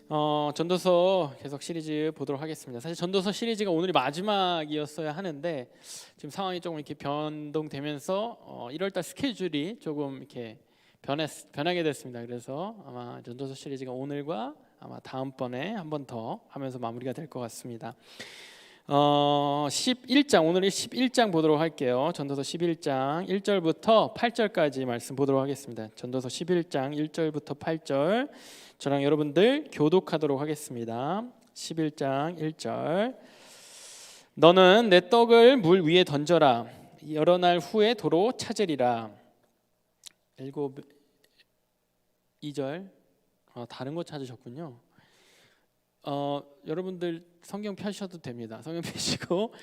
전도서 계속 시리즈 보도록 하겠습니다. 사실 전도서 시리즈가 오늘이 마지막이었어야 하는데 지금 상황이 조금 이렇게 변동되면서 1월달 스케줄이 조금 이렇게 변하게 됐습니다. 그래서 아마 전도서 시리즈가 오늘과 아마 다음번에 한 번 더 하면서 마무리가 될 것 같습니다. 11장 오늘 11장 보도록 할게요. 전도서 11장 1절부터 8절까지 말씀 보도록 하겠습니다. 전도서 11장 1절부터 8절 저랑 여러분들 교독하도록 하겠습니다. 11장 1절 너는 내 떡을 물 위에 던져라. 여러 날 후에 도로 찾으리라. 2절 다른 거 찾으셨군요. 여러분들 성경 펴셔도 됩니다. 성경 펴시고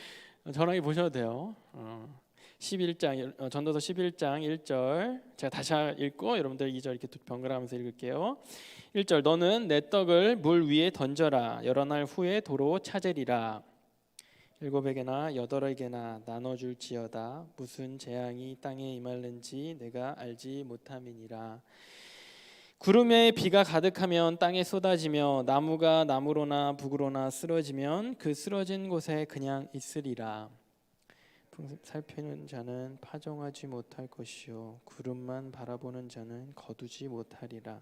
전화기 보셔도 돼요. 11장 전도서 11장 1절 제가 다시 읽고 여러분들 2절 이렇게 번갈아가면서 읽을게요. 1절 너는 내 떡을 물 위에 던져라. 여러 날 후에 도로 찾으리라. 7에게나 8에게나 나눠줄지어다. 무슨 재앙이 땅에 임할는지 내가 알지 못함이니라. 구름에 비가 가득하면 땅에 쏟아지며 나무가 나무로나 북으로나 쓰러지면 그 쓰러진 곳에 그냥 있으리라. 살피는 자는 파종하지 못할 것이요 구름만 바라보는 자는 거두지 못하리라.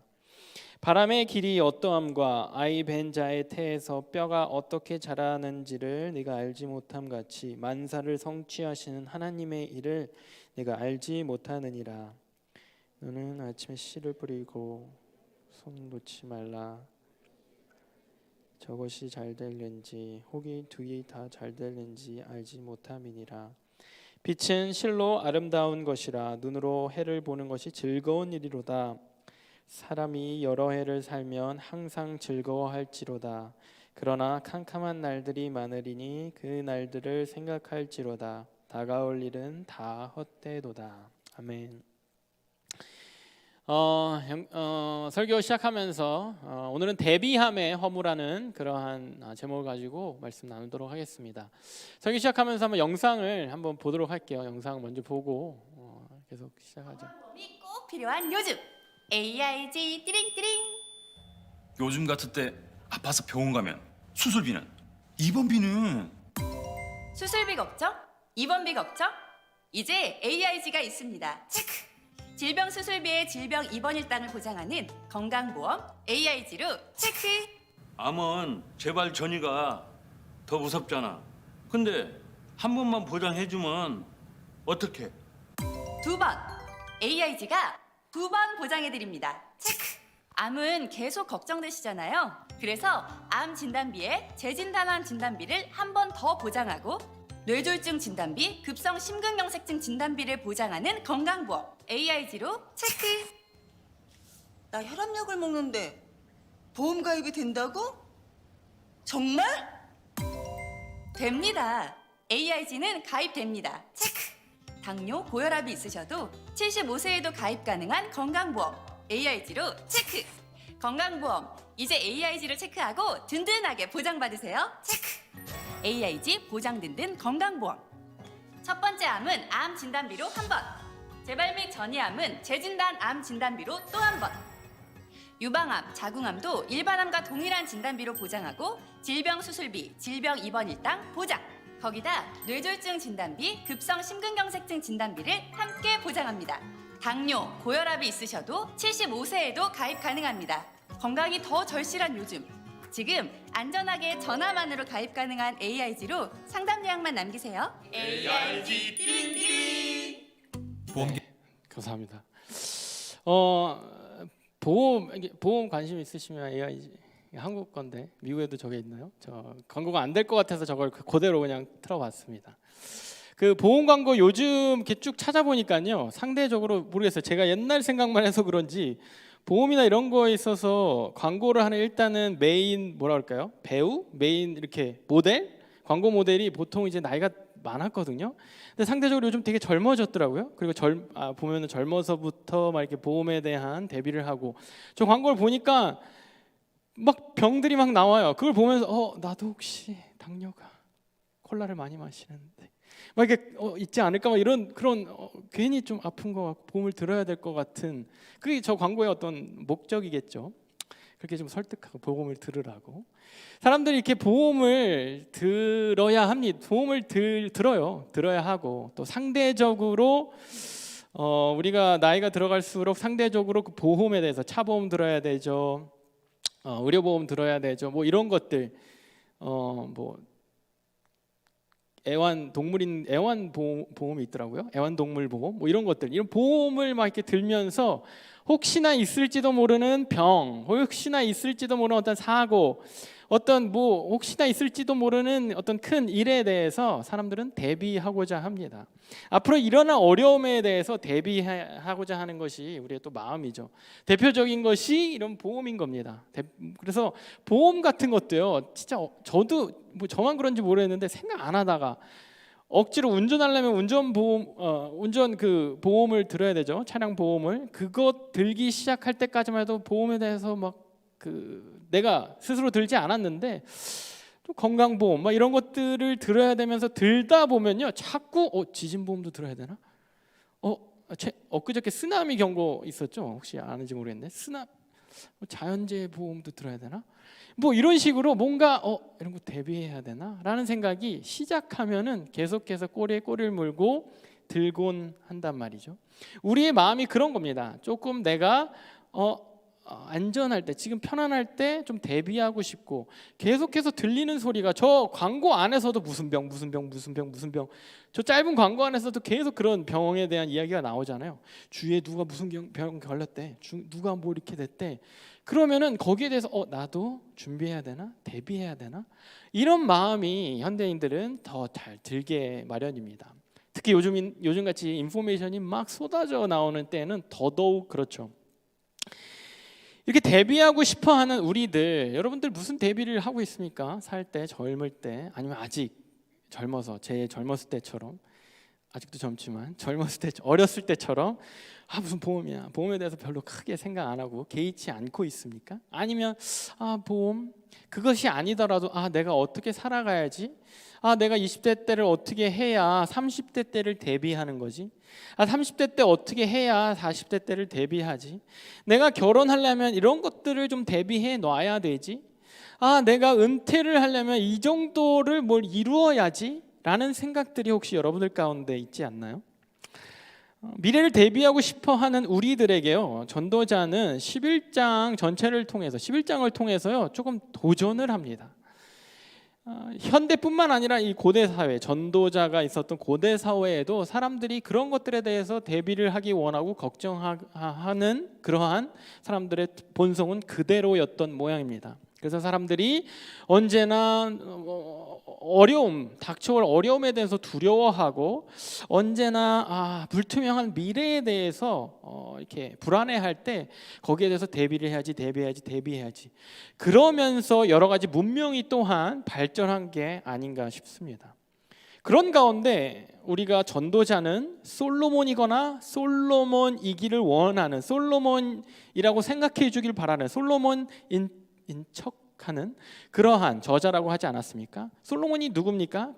바람의 길이 어떠함과 아이 벤 자의 태에서 뼈가 어떻게 자라는지를 네가 알지 못함 같이 만사를 성취하시는 하나님의 일을 네가 알지 못하느니라. 너는 아침에 씨를 뿌리고 손 놓지 말라. 저것이 잘 될는지 혹이 뒤 다 잘 될는지 알지 못함이니라. 빛은 실로 아름다운 것이라 눈으로 해를 보는 것이 즐거운 일이로다. 사람이 여러 해를 살면 항상 즐거워할지로다. 그러나 캄캄한 날들이 많으리니 그 날들을 생각할지로다. 다가올 일은 다 헛되도다. 아멘. 설교 시작하면서 오늘은 대비함의 허무라는 그러한 제목을 가지고 말씀 나누도록 하겠습니다. 설교 시작하면서 한번 영상을 한번 보도록 할게요. 영상 먼저 보고 계속 시작하죠. 도움이 꼭 필요한 요즘 AIG 띠링띠링. 요즘 같을 때 아파서 병원 가면 수술비는, 입원비는 수술비 걱정? 입원비 걱정? 이제 AIG가 있습니다. 체크! 질병 수술비의 질병 입원 일당을 보장하는 건강보험 AIG로 체크! 암은 재발 전이가 더 무섭잖아. 근데 한 번만 보장해주면 어떡해? 2번 AIG가 2번 보장해드립니다. 체크! 암은 계속 걱정되시잖아요. 그래서 암 진단비에 재진단한 진단비를 한 번 더 보장하고 뇌졸중 진단비, 급성 심근경색증 진단비를 보장하는 건강보험 AIG로 체크! 나 혈압약을 먹는데 보험 가입이 된다고? 정말? 됩니다. AIG는 가입됩니다. 체크! 당뇨, 고혈압이 있으셔도 75세에도 가입 가능한 건강보험 AIG로 체크! 건강보험 이제 AIG를 체크하고 든든하게 보장받으세요. 체크! AIG 보장 든든 건강보험. 첫 번째 암은 암 진단비로 한 번. 재발 및 전이암은 재진단 암 진단비로 또 한 번. 유방암, 자궁암도 일반암과 동일한 진단비로 보장하고 질병 수술비, 질병 입원 일당 보장. 거기다 뇌졸중 진단비, 급성 심근경색증 진단비를 함께 보장합니다. 당뇨, 고혈압이 있으셔도 75세에도 가입 가능합니다. 건강이 더 절실한 요즘. 지금 안전하게 전화만으로 가입 가능한 AIG로 상담 예약만 남기세요. AIG 띠링띠링. 감사합니다. 보험 관심 있으시면 AIG 한국 건데 미국에도 저게 있나요? 저 광고가 안 될 것 같아서 저걸 그대로 그냥 틀어봤습니다. 그 보험 광고 요즘 이렇게 쭉 찾아보니까요 상대적으로 모르겠어요. 제가 옛날 생각만 해서 그런지 보험이나 이런 거에 있어서 광고를 하는 일단은 메인 뭐라 그럴까요? 배우? 메인 이렇게 모델? 광고 모델이 보통 이제 나이가 많았거든요. 근데 상대적으로 요즘 되게 젊어졌더라고요. 그리고 보면은 젊어서부터 막 이렇게 보험에 대한 대비를 하고 저 광고를 보니까 막 병들이 막 나와요. 그걸 보면서 나도 혹시 당뇨가 콜라를 많이 마시는데 막 이렇게 있지 않을까 막 이런 그런 괜히 좀 아픈 것 같고 보험을 들어야 될 것 같은 그게 저 광고의 어떤 목적이겠죠. 그렇게 좀 설득하고 보험을 들으라고. 사람들이 이렇게 보험을 들어야 합니다. 보험을 들어야 하고 또 상대적으로 우리가 나이가 들어갈수록 상대적으로 그 보험에 대해서 차보험 들어야 되죠. 의료보험 들어야 되죠. 뭐 이런 것들 뭐 애완보험이 있더라고요. 애완동물보험 뭐 이런 것들, 이런 보험을 막 이렇게 들면서 혹시나 있을지도 모르는 병, 혹시나 있을지도 모르는 어떤 사고, 어떤 뭐 혹시나 있을지도 모르는 어떤 큰 일에 대해서 사람들은 대비하고자 합니다. 앞으로 일어날 어려움에 대해서 대비하고자 하는 것이 우리의 또 마음이죠. 대표적인 것이 이런 보험인 겁니다. 그래서 보험 같은 것도요, 진짜 저도 뭐 저만 그런지 모르겠는데 생각 안 하다가 억지로 운전하려면 운전 그 보험을 들어야 되죠. 차량 보험을. 그거 들기 시작할 때까지만 해도 보험에 대해서 막 내가 스스로 들지 않았는데 좀 건강보험 막 이런 것들을 들어야 되면서 들다 보면요, 자꾸 지진보험도 들어야 되나? 엊그저께 쓰나미 경고 있었죠. 혹시 아는지 모르겠네. 자연재해 보험도 들어야 되나? 뭐 이런 식으로 뭔가 이런 거 대비해야 되나? 라는 생각이 시작하면은 계속해서 꼬리에 꼬리를 물고 들곤 한단 말이죠. 우리의 마음이 그런 겁니다. 조금 내가 안전할 때, 지금 편안할 때 좀 대비하고 싶고, 계속해서 들리는 소리가 저 광고 안에서도 무슨 병, 저 짧은 광고 안에서도 계속 그런 병에 대한 이야기가 나오잖아요. 주위에 누가 무슨 병 걸렸대, 누가 뭐 이렇게 됐대. 그러면은 거기에 대해서 나도 준비해야 되나, 대비해야 되나, 이런 마음이 현대인들은 더 잘 들게 마련입니다. 특히 요즘같이 인포메이션이 막 쏟아져 나오는 때는 더더욱 그렇죠. 이렇게 대비하고 싶어하는 우리들, 여러분들 무슨 대비를 하고 있습니까? 살 때, 젊을 때, 아니면 아직 젊어서 제 젊었을 때처럼, 아직도 젊지만 젊었을 때, 어렸을 때처럼 무슨 보험이야, 보험에 대해서 별로 크게 생각 안 하고 개의치 않고 있습니까? 아니면 보험 그것이 아니더라도 내가 어떻게 살아가야지, 내가 20대 때를 어떻게 해야 30대 때를 대비하는 거지, 30대 때 어떻게 해야 40대 때를 대비하지, 내가 결혼하려면 이런 것들을 좀 대비해 놔야 되지, 내가 은퇴를 하려면 이 정도를 뭘 이루어야지 라는 생각들이 혹시 여러분들 가운데 있지 않나요? 미래를 대비하고 싶어하는 우리들에게요, 전도자는 11장 전체를 통해서 11장을 통해서요 조금 도전을 합니다. 현대뿐만 아니라 이 고대 사회, 전도자가 있었던 고대 사회에도 사람들이 그런 것들에 대해서 대비를 하기 원하고 걱정하는 그러한 사람들의 본성은 그대로였던 모양입니다. 그래서 사람들이 언제나 닥쳐올 어려움에 대해서 두려워하고, 언제나 불투명한 미래에 대해서 이렇게 불안해할 때 거기에 대해서 대비를 해야지. 그러면서 여러 가지 문명이 또한 발전한 게 아닌가 싶습니다. 그런 가운데 우리가 전도자는 솔로몬이거나 솔로몬이기를 원하는, 솔로몬이라고 생각해 주길 바라는, 솔로몬인 척하는 그러한 저자라고 하지 않았습니까? 솔로몬이 누굽니까?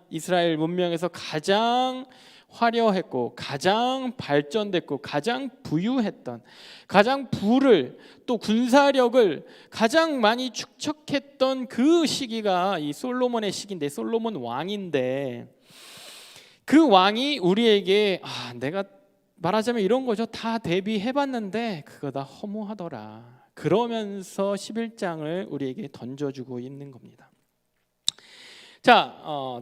이스라엘 문명에서 가장 화려했고 가장 발전됐고 가장 부유했던, 가장 부를 또 군사력을 가장 많이 축적했던 그 시기가 이 솔로몬의 시기인데, 솔로몬 왕인데, 그 왕이 우리에게 내가 말하자면 이런 거죠. 다 대비해봤는데 그거 다 허무하더라. 그러면서 11장을 우리에게 던져주고 있는 겁니다. 자,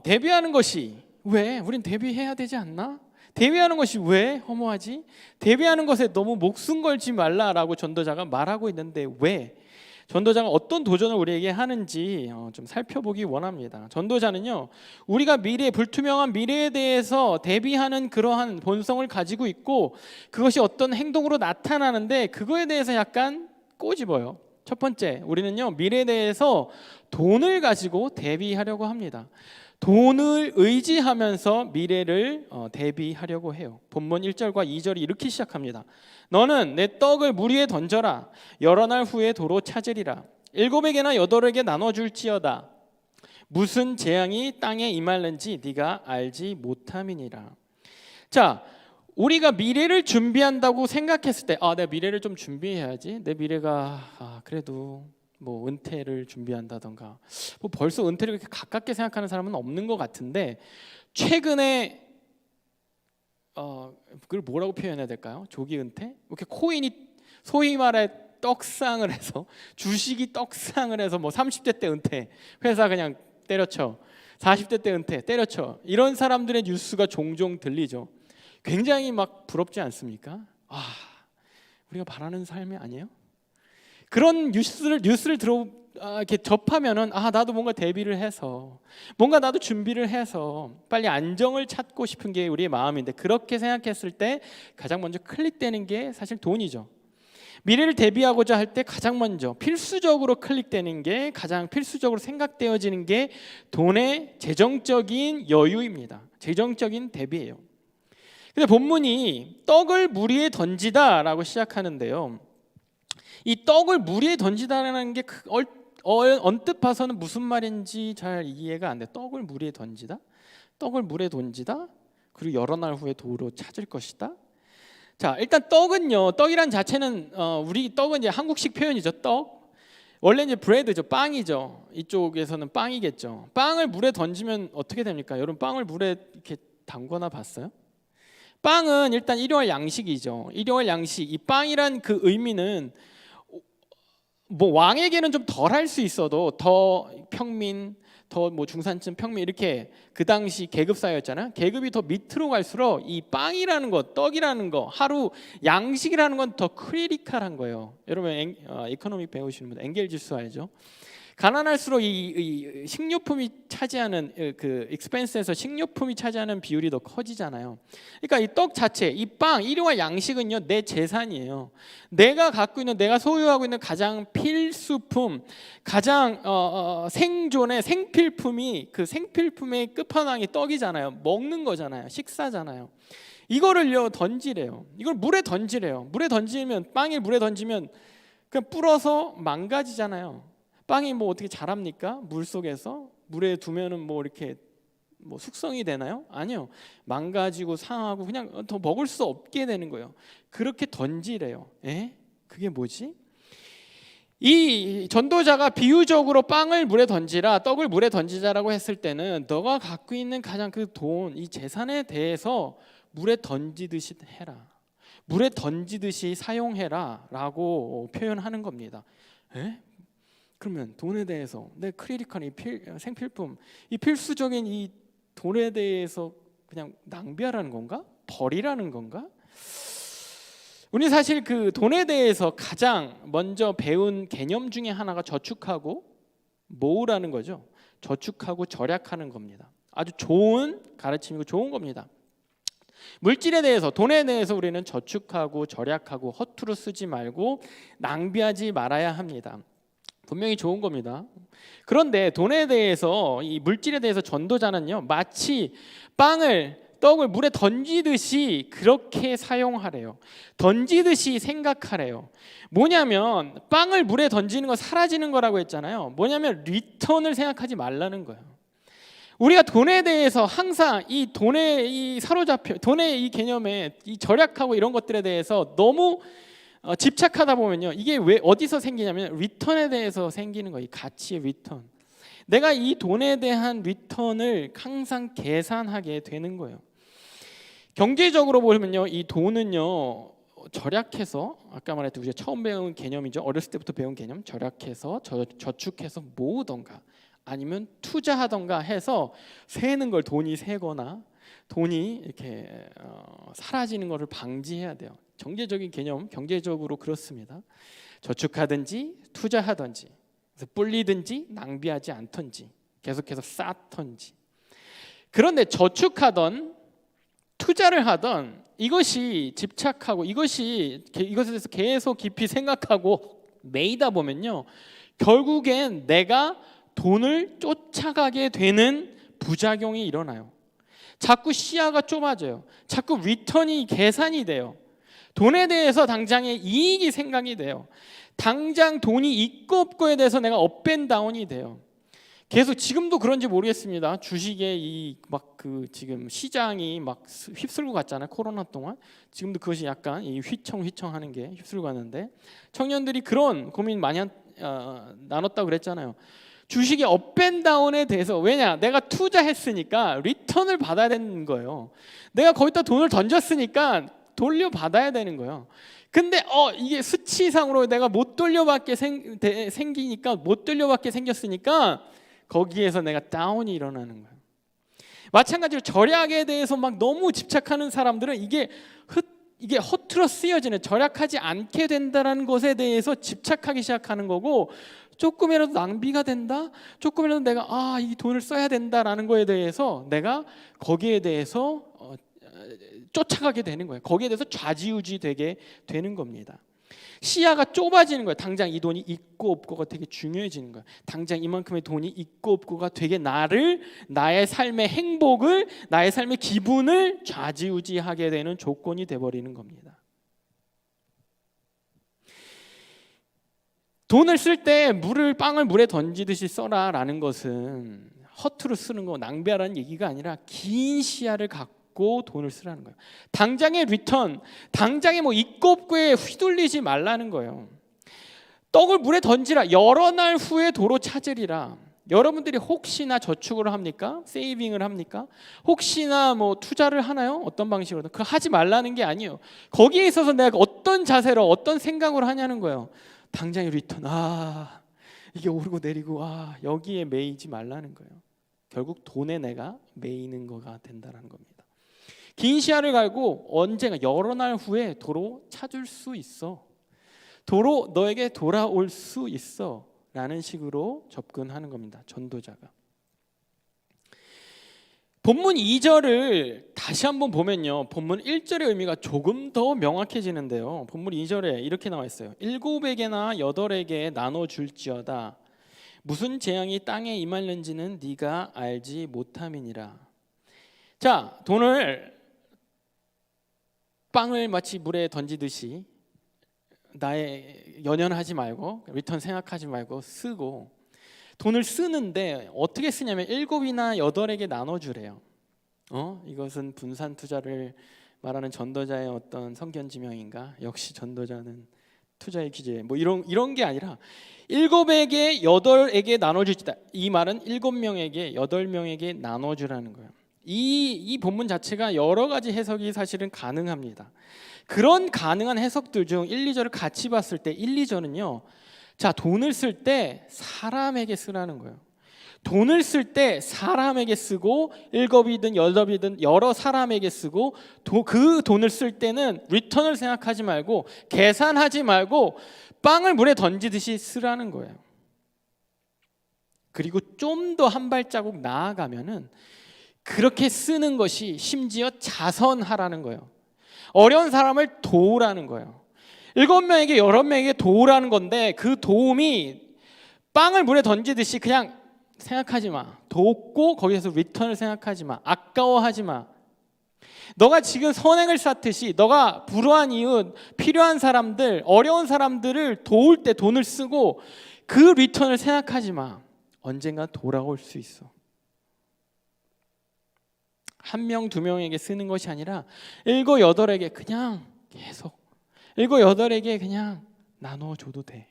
대비하는 것이 왜? 우린 대비해야 되지 않나? 대비하는 것이 왜 허무하지? 대비하는 것에 너무 목숨 걸지 말라라고 전도자가 말하고 있는데 왜? 전도자가 어떤 도전을 우리에게 하는지 좀 살펴보기 원합니다. 전도자는요, 우리가 불투명한 미래에 대해서 대비하는 그러한 본성을 가지고 있고, 그것이 어떤 행동으로 나타나는데 그거에 대해서 약간 꼬집어요. 첫 번째, 우리는요 미래에 대해서 돈을 가지고 대비하려고 합니다. 돈을 의지하면서 미래를 대비하려고 해요. 본문 1절과 2절이 이렇게 시작합니다. 너는 내 떡을 물 위에 던져라. 여러 날 후에 도로 찾으리라. 7에게나 8에게 나눠줄지어다. 무슨 재앙이 땅에 임할는지 네가 알지 못함이니라. 자, 우리가 미래를 준비한다고 생각했을 때, 아, 내가 미래를 좀 준비해야지. 내 미래가 그래도 뭐 은퇴를 준비한다던가, 뭐 벌써 은퇴를 그렇게 가깝게 생각하는 사람은 없는 것 같은데, 최근에 그걸 뭐라고 표현해야 될까요? 조기 은퇴? 이렇게 코인이 소위 말해 떡상을 해서, 주식이 떡상을 해서 뭐 30대 때 은퇴, 회사 그냥 때려쳐, 40대 때 은퇴 때려쳐, 이런 사람들의 뉴스가 종종 들리죠. 굉장히 막 부럽지 않습니까? 우리가 바라는 삶이 아니에요? 그런 뉴스를 이렇게 접하면은 나도 뭔가 대비를 해서, 뭔가 나도 준비를 해서 빨리 안정을 찾고 싶은 게 우리의 마음인데, 그렇게 생각했을 때 가장 먼저 클릭되는 게 사실 돈이죠. 미래를 대비하고자 할 때 가장 먼저 필수적으로 클릭되는 게, 가장 필수적으로 생각되어지는 게 돈의 재정적인 여유입니다. 재정적인 대비예요. 근데 본문이 떡을 물 위에 던지다라고 시작하는데요. 이 떡을 물 위에 던지다라는 게 언뜻 봐서는 무슨 말인지 잘 이해가 안 돼. 떡을 물 위에 던지다? 떡을 물에 던지다? 그리고 여러 날 후에 도로 찾을 것이다? 자, 일단 떡은요, 떡이란 자체는 우리 떡은 이제 한국식 표현이죠. 떡. 원래 이제 브레드죠, 빵이죠. 이쪽에서는 빵이겠죠. 빵을 물에 던지면 어떻게 됩니까? 여러분, 빵을 물에 이렇게 담거나 봤어요? 빵은 일단 일용할 양식이죠. 일용할 양식. 이 빵이란 그 의미는 뭐 왕에게는 좀 덜 할 수 있어도 더 평민, 더 뭐 중산층, 평민, 이렇게 그 당시 계급 사회였잖아요. 계급이 더 밑으로 갈수록 이 빵이라는 것, 떡이라는 거, 하루 양식이라는 건 더 크리티컬한 거예요. 여러분 이코노믹 배우시는 분들 엔겔 지수 알죠? 가난할수록 이 식료품이 차지하는 그 익스펜스에서 식료품이 차지하는 비율이 더 커지잖아요. 그러니까 이 떡 자체, 이 빵, 일용할 양식은요, 내 재산이에요. 내가 갖고 있는, 내가 소유하고 있는 가장 필수품, 가장 생존의 생필품이, 그 생필품의 끝판왕이 떡이잖아요. 먹는 거잖아요. 식사잖아요. 이거를요 던지래요. 이걸 물에 던지래요. 물에 던지면, 빵이 물에 던지면 그냥 불어서 망가지잖아요. 빵이 뭐 어떻게 자랍니까? 물 속에서 물에 두면은 뭐 이렇게 뭐 숙성이 되나요? 아니요. 망가지고 상하고 그냥 더 먹을 수 없게 되는 거예요. 그렇게 던지래요. 그게 뭐지? 이 전도자가 비유적으로 빵을 물에 던지라, 떡을 물에 던지자라고 했을 때는 너가 갖고 있는 가장 그 돈, 이 재산에 대해서 물에 던지듯이 해라. 물에 던지듯이 사용해라라고 표현하는 겁니다. 그러면 돈에 대해서 내 크리티컬, 생필품, 이 필수적인 이 돈에 대해서 그냥 낭비하라는 건가? 버리라는 건가? 우리 사실 그 돈에 대해서 가장 먼저 배운 개념 중에 하나가 저축하고 모으라는 거죠. 저축하고 절약하는 겁니다. 아주 좋은 가르침이고 좋은 겁니다. 물질에 대해서, 돈에 대해서 우리는 저축하고 절약하고 허투루 쓰지 말고 낭비하지 말아야 합니다. 분명히 좋은 겁니다. 그런데 돈에 대해서, 이 물질에 대해서 전도자는요, 마치 빵을, 떡을 물에 던지듯이 그렇게 사용하래요. 던지듯이 생각하래요. 뭐냐면 빵을 물에 던지는 거 사라지는 거라고 했잖아요. 뭐냐면 리턴을 생각하지 말라는 거예요. 우리가 돈에 대해서 항상 이 돈에 이 사로잡혀, 돈의 이 개념에 이 절약하고 이런 것들에 대해서 너무 집착하다 보면요, 이게 왜 어디서 생기냐면 리턴에 대해서 생기는 거예요. 이 가치의 리턴. 내가 이 돈에 대한 리턴을 항상 계산하게 되는 거예요. 경제적으로 보면요, 이 돈은요 절약해서, 아까 말했듯이 우리가 처음 배운 개념이죠. 어렸을 때부터 배운 개념, 절약해서 저축해서 모으던가 아니면 투자하던가 해서 새는 걸, 돈이 새거나 돈이 이렇게 사라지는 것을 방지해야 돼요. 경제적인 개념, 경제적으로 그렇습니다. 저축하든지 투자하든지, 그래서 불리든지 낭비하지 않던지, 계속해서 쌓던지. 그런데 저축하던 투자를 하던 이것이 집착하고 이것에 대해서 계속 깊이 생각하고 매이다 보면요, 결국엔 내가 돈을 쫓아가게 되는 부작용이 일어나요. 자꾸 시야가 좁아져요. 자꾸 리턴이 계산이 돼요. 돈에 대해서 당장의 이익이 생각이 돼요. 당장 돈이 있고 없고에 대해서 내가 업앤다운이 돼요. 계속 지금도 그런지 모르겠습니다. 주식의 이 막 그 지금 시장이 막 휩쓸고 갔잖아요. 코로나 동안. 지금도 그것이 약간 이 휘청휘청하는 게 휩쓸고 갔는데 청년들이 그런 고민 많이 나눴다고 그랬잖아요. 주식의 업앤다운에 대해서 왜냐? 내가 투자했으니까 리턴을 받아야 되는 거예요. 내가 거기다 돈을 던졌으니까 돌려받아야 되는 거예요. 근데 이게 수치상으로 내가 못 돌려받게 생기니까 못 돌려받게 생겼으니까 거기에서 내가 다운이 일어나는 거예요. 마찬가지로 절약에 대해서 막 너무 집착하는 사람들은 이게 허투루 쓰여지는 절약하지 않게 된다는 것에 대해서 집착하기 시작하는 거고 조금이라도 낭비가 된다? 조금이라도 내가 이 돈을 써야 된다라는 거에 대해서 내가 거기에 대해서 쫓아가게 되는 거예요. 거기에 대해서 좌지우지 되게 되는 겁니다. 시야가 좁아지는 거예요. 당장 이 돈이 있고 없고가 되게 중요해지는 거예요. 당장 이만큼의 돈이 있고 없고가 되게 나의 삶의 행복을, 나의 삶의 기분을 좌지우지하게 되는 조건이 돼버리는 겁니다. 돈을 쓸 때 빵을 물에 던지듯이 써라라는 것은 허투루 쓰는 거, 낭비하라는 얘기가 아니라 긴 시야를 갖고 돈을 쓰라는 거예요. 당장의 리턴, 당장의 있고 없고에 휘둘리지 말라는 거예요. 떡을 물에 던지라. 여러 날 후에 도로 찾으리라. 여러분들이 혹시나 저축을 합니까? 세이빙을 합니까? 혹시나 투자를 하나요? 어떤 방식으로든 그거 하지 말라는 게 아니에요. 거기에 있어서 내가 어떤 자세로 어떤 생각으로 하냐는 거예요. 당장의 리턴, 이게 오르고 내리고 여기에 매이지 말라는 거예요. 결국 돈에 내가 매이는 거가 된다는 겁니다. 긴 시야를 갈고 언젠가 여러 날 후에 도로 찾을 수 있어. 도로 너에게 돌아올 수 있어 라는 식으로 접근하는 겁니다. 전도자가. 본문 2절을 다시 한번 보면요, 본문 1절의 의미가 조금 더 명확해지는데요. 본문 2절에 이렇게 나와 있어요. 7에게나 8에게 나눠줄지어다. 무슨 재앙이 땅에 임할는지는 네가 알지 못함이니라. 자, 빵을 마치 물에 던지듯이 연연하지 말고 리턴 생각하지 말고 쓰고, 돈을 쓰는데 어떻게 쓰냐면 7이나 8에게 나눠주래요. 이것은 분산 투자를 말하는 전도자의 어떤 성견 지명인가? 역시 전도자는 투자의 기재. 이런 게 아니라 7에게 8에게 나눠주지다. 이 말은 7명에게 8명에게 나눠주라는 거예요. 이 본문 자체가 여러 가지 해석이 사실은 가능합니다. 그런 가능한 해석들 중 1, 2절을 같이 봤을 때 1, 2절은요. 자, 돈을 쓸 때 사람에게 쓰라는 거예요. 돈을 쓸 때 사람에게 쓰고 7이든 8이든 여러 사람에게 쓰고 그 돈을 쓸 때는 리턴을 생각하지 말고 계산하지 말고 빵을 물에 던지듯이 쓰라는 거예요. 그리고 좀 더 한 발자국 나아가면은 그렇게 쓰는 것이 심지어 자선하라는 거예요. 어려운 사람을 도우라는 거예요. 7명에게 8명에게 도우라는 건데 그 도움이 빵을 물에 던지듯이 그냥 생각하지 마. 돕고 거기에서 리턴을 생각하지 마. 아까워하지 마. 너가 지금 선행을 쌓듯이 너가 불우한 이웃, 필요한 사람들, 어려운 사람들을 도울 때 돈을 쓰고 그 리턴을 생각하지 마. 언젠가 돌아올 수 있어. 1명, 2명에게 쓰는 것이 아니라 7, 8에게 그냥 계속 7, 8에게 그냥 나눠줘도 돼.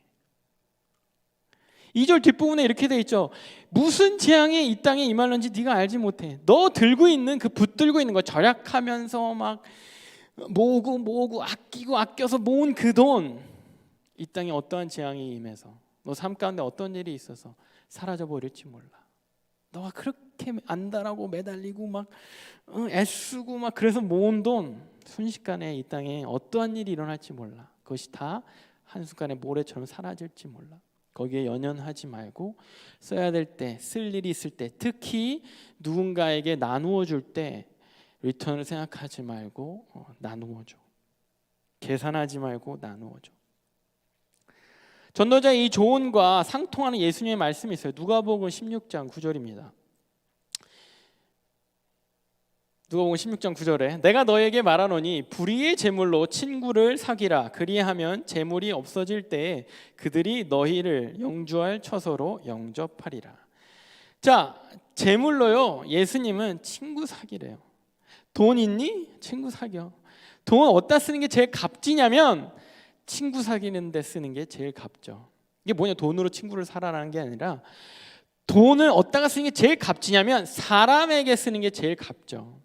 2절 뒷부분에 이렇게 돼 있죠. 무슨 재앙이 이 땅에 임할는지 네가 알지 못해. 너 들고 있는 붙들고 있는 거, 절약하면서 막 모으고 아껴서 모은 그 돈, 이 땅에 어떠한 재앙이 임해서 너 삶 가운데 어떤 일이 있어서 사라져 버릴지 몰라. 너가 그렇게 안달하고 매달리고 막 애쓰고 막 그래서 모은 돈 순식간에 이 땅에 어떠한 일이 일어날지 몰라. 그것이 다 한순간에 모래처럼 사라질지 몰라. 거기에 연연하지 말고 써야 될 때, 쓸 일이 있을 때, 특히 누군가에게 나누어 줄 때 리턴을 생각하지 말고 나누어 줘. 계산하지 말고 나누어 줘. 전도자의 이 조언과 상통하는 예수님의 말씀이 있어요. 누가복음 16장 9절입니다. 누가복음 16장 9절에 내가 너에게 말하노니 불의의 재물로 친구를 사귀라. 그리하면 재물이 없어질 때에 그들이 너희를 영주할 처소로 영접하리라. 자, 제물로요. 예수님은 친구 사귀래요. 돈 있니? 친구 사겨. 돈 어디다 쓰는 게 제일 값지냐면 친구 사귀는 데 쓰는 게 제일 값죠. 이게 뭐냐? 돈으로 친구를 사라라는 게 아니라 돈을 어디다가 쓰는 게 제일 값지냐면 사람에게 쓰는 게 제일 값죠.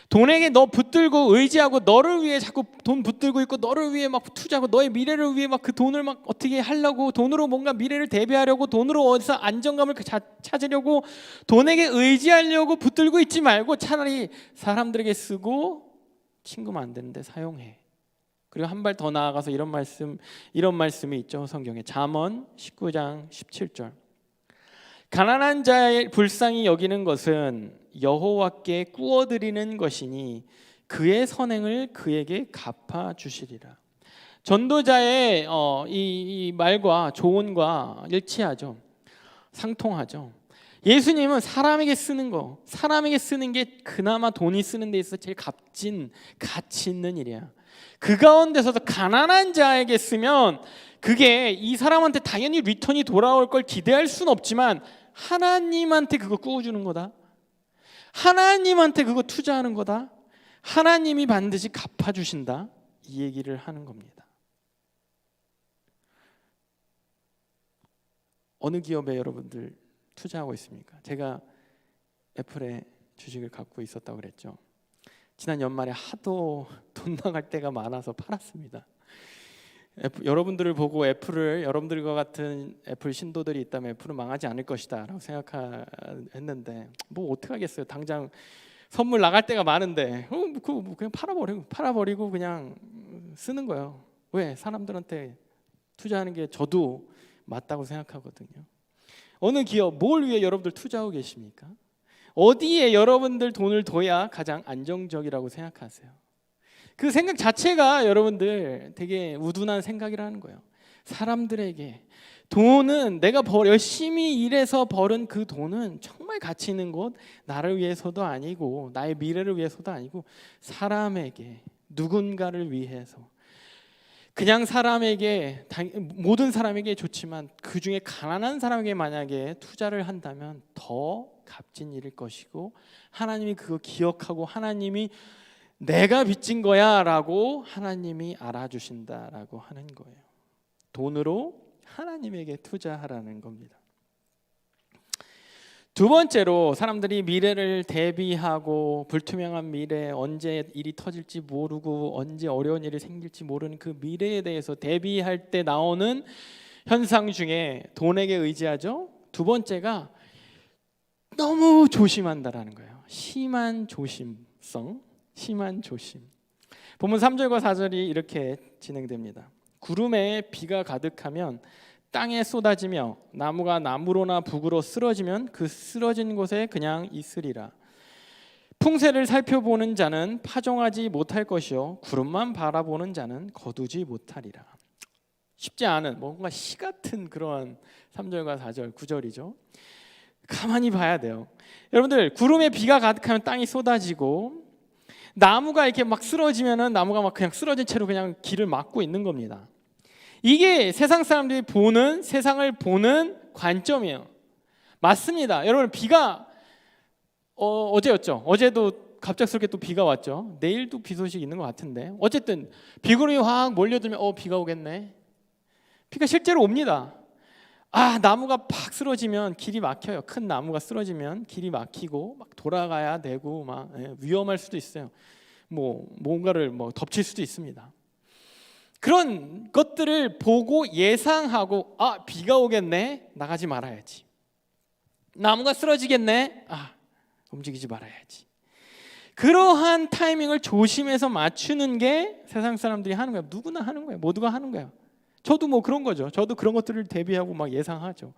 돈에게 너 붙들고 의지하고 너를 위해 자꾸 돈 붙들고 있고 너를 위해 막 투자하고 너의 미래를 위해 막 그 돈을 막 어떻게 하려고 돈으로 뭔가 미래를 대비하려고 돈으로 어디서 안정감을 찾으려고 돈에게 의지하려고 붙들고 있지 말고 차라리 사람들에게 쓰고 친구 만드는데 사용해. 그리고 한 발 더 나아가서 이런 말씀이 있죠. 성경에 잠언 19장 17절. 가난한 자의 불쌍히 여기는 것은 여호와께 꾸어드리는 것이니 그의 선행을 그에게 갚아 주시리라. 전도자의 이 말과 조언과 일치하죠. 상통하죠. 예수님은 사람에게 쓰는 거, 사람에게 쓰는 게 그나마 돈이 쓰는 데 있어서 제일 값진 가치 있는 일이야. 그 가운데서도 가난한 자에게 쓰면 그게 이 사람한테 당연히 리턴이 돌아올 걸 기대할 수는 없지만 하나님한테 그거 꾸어주는 거다. 하나님한테 그거 투자하는 거다. 하나님이 반드시 갚아주신다. 이 얘기를 하는 겁니다. 어느 기업에 여러분들 투자하고 있습니까? 제가 애플에 주식을 갖고 있었다고 그랬죠. 지난 연말에 하도 돈 나갈 때가 많아서 팔았습니다. 여러분들을 보고 애플을 여러분들과 같은 애플 신도들이 있다면 애플은 망하지 않을 것이다 라고 생각했는데 뭐 어떡하겠어요. 당장 선물 나갈 때가 많은데 그냥 팔아버리고 그냥 쓰는 거예요. 왜? 사람들한테 투자하는 게 저도 맞다고 생각하거든요. 어느 기업, 뭘 위해 여러분들 투자하고 계십니까? 어디에 여러분들 돈을 둬야 가장 안정적이라고 생각하세요? 그 생각 자체가 여러분들 되게 우둔한 생각이라는 거예요. 사람들에게 돈은 내가 열심히 일해서 벌은 그 돈은 정말 가치 있는 것, 나를 위해서도 아니고 나의 미래를 위해서도 아니고 사람에게, 누군가를 위해서, 그냥 사람에게, 모든 사람에게 좋지만 그 중에 가난한 사람에게 만약에 투자를 한다면 더 값진 일일 것이고 하나님이 그거 기억하고 하나님이 내가 빚진 거야 라고 하나님이 알아주신다라고 하는 거예요. 돈으로 하나님에게 투자하라는 겁니다. 두 번째로 사람들이 미래를 대비하고 불투명한 미래, 언제 일이 터질지 모르고 언제 어려운 일이 생길지 모르는 그 미래에 대해서 대비할 때 나오는 현상 중에 돈에게 의지하죠. 두 번째가 너무 조심한다라는 거예요. 심한 조심성. 심한 조심. 본문 3절과 4절이 이렇게 진행됩니다. 구름에 비가 가득하면 땅에 쏟아지며 나무가 나무로나 북으로 쓰러지면 그 쓰러진 곳에 그냥 있으리라. 풍세를 살펴보는 자는 파종하지 못할 것이요 구름만 바라보는 자는 거두지 못하리라. 쉽지 않은 뭔가 시 같은 그런 3절과 4절, 9절이죠. 가만히 봐야 돼요. 여러분들 구름에 비가 가득하면 땅이 쏟아지고 나무가 이렇게 막 쓰러지면은 나무가 막 그냥 쓰러진 채로 그냥 길을 막고 있는 겁니다. 이게 세상 사람들이 보는 세상을 보는 관점이에요. 맞습니다. 여러분 비가 어제였죠. 어제도 갑작스럽게 또 비가 왔죠. 내일도 비 소식 있는 것 같은데 어쨌든 비구름이 확 몰려들면 비가 오겠네. 비가 실제로 옵니다. 나무가 팍 쓰러지면 길이 막혀요. 큰 나무가 쓰러지면 길이 막히고 막 돌아가야 되고 막 위험할 수도 있어요. 뭔가를 덮칠 수도 있습니다. 그런 것들을 보고 예상하고 비가 오겠네. 나가지 말아야지. 나무가 쓰러지겠네. 움직이지 말아야지. 그러한 타이밍을 조심해서 맞추는 게 세상 사람들이 하는 거예요. 누구나 하는 거예요. 모두가 하는 거예요. 저도 그런 거죠. 저도 그런 것들을 대비하고 막 예상하죠.